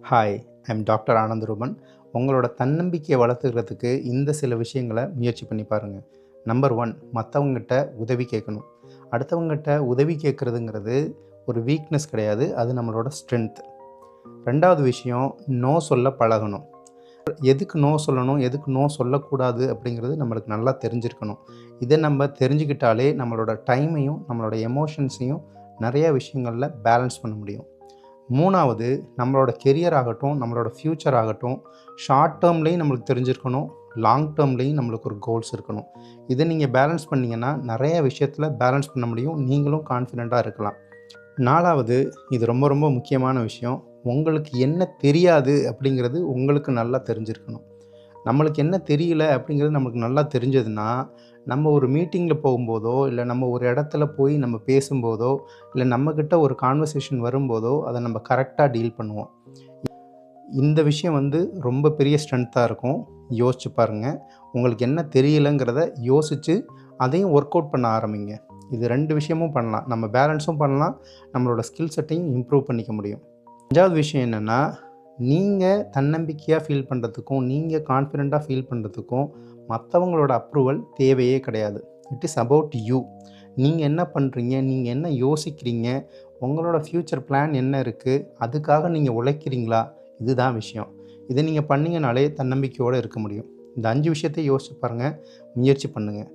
Hi, I'm doctor Anantharoopan. உங்களோட தன்னம்பிக்கையை வளர்த்துக்கிறதுக்கு இந்த சில விஷயங்களை முயற்சி பண்ணி பாருங்கள். நம்பர் 1, மற்றவங்ககிட்ட உதவி கேட்கணும். அடுத்தவங்ககிட்ட உதவி கேட்குறதுங்கிறது ஒரு வீக்னஸ் கிடையாது, அது நம்மளோட ஸ்ட்ரென்த். ரெண்டாவது விஷயம், நோ சொல்ல பழகணும். எதுக்கு நோ சொல்லணும், எதுக்கு நோ சொல்லக்கூடாது அப்படிங்கிறது நம்மளுக்கு நல்லா தெரிஞ்சிருக்கணும். இதை நம்ம தெரிஞ்சுக்கிட்டாலே நம்மளோட டைமையும் நம்மளோட எமோஷன்ஸையும் நிறையா விஷயங்களில் பேலன்ஸ் பண்ண முடியும். மூணாவது, நம்மளோட கெரியர் ஆகட்டும், நம்மளோட ஃப்யூச்சர் ஆகட்டும், ஷார்ட் டேர்ம்லேயும் நம்மளுக்கு தெரிஞ்சிருக்கணும், லாங் டேர்ம்லேயும் நம்மளுக்கு ஒரு கோல்ஸ் இருக்கணும். இதை நீங்கள் பேலன்ஸ் பண்ணிங்கன்னா நிறைய விஷயத்தில் பேலன்ஸ் பண்ண முடியும், நீங்களும் கான்ஃபிடெண்ட்டாக இருக்கலாம். நாலாவது, இது ரொம்ப ரொம்ப முக்கியமான விஷயம், உங்களுக்கு என்ன தெரியாது அப்படிங்கிறது உங்களுக்கு நல்லா தெரிஞ்சிருக்கணும். நம்மளுக்கு என்ன தெரியல அப்படிங்கிறது நமக்கு நல்லா தெரிஞ்சதுன்னா, நம்ம ஒரு மீட்டிங்கில் போகும்போதோ, இல்லை நம்ம ஒரு இடத்துல போய் நம்ம பேசும்போதோ, இல்லை நம்மக்கிட்ட ஒரு கான்வர்சேஷன் வரும்போதோ அதை நம்ம கரெக்டாக டீல் பண்ணுவோம். இந்த விஷயம் ரொம்ப பெரிய ஸ்ட்ரென்த்தாக இருக்கும். யோசிச்சு பாருங்கள். உங்களுக்கு என்ன தெரியலைங்கிறத யோசித்து அதையும் ஒர்க் அவுட் பண்ண ஆரம்பிங்க. இது 2 விஷயமும் பண்ணலாம். நம்ம பேலன்ஸும் பண்ணலாம், நம்மளோட ஸ்கில் செட்டையும் இம்ப்ரூவ் பண்ணிக்க முடியும். 5வது விஷயம் என்னென்னா, நீங்கள் தன்னம்பிக்கையாக ஃபீல் பண்ணுறதுக்கும், நீங்கள் கான்ஃபிடெண்ட்டாக ஃபீல் பண்ணுறதுக்கும் மற்றவங்களோட அப்ரூவல் தேவையே கிடையாது. It is about you. நீங்கள் என்ன பண்ணுறீங்க, நீங்கள் என்ன யோசிக்கிறீங்க, உங்களோட ஃப்யூச்சர் பிளான் என்ன இருக்குது, அதுக்காக நீங்கள் உழைக்கிறீங்களா, இதுதான் விஷயம். இதை நீங்கள் பண்ணிங்கனாலே தன்னம்பிக்கையோடு இருக்க முடியும். இந்த 5 விஷயத்தை யோசிச்சு பாருங்கள், முயற்சி பண்ணுங்கள்.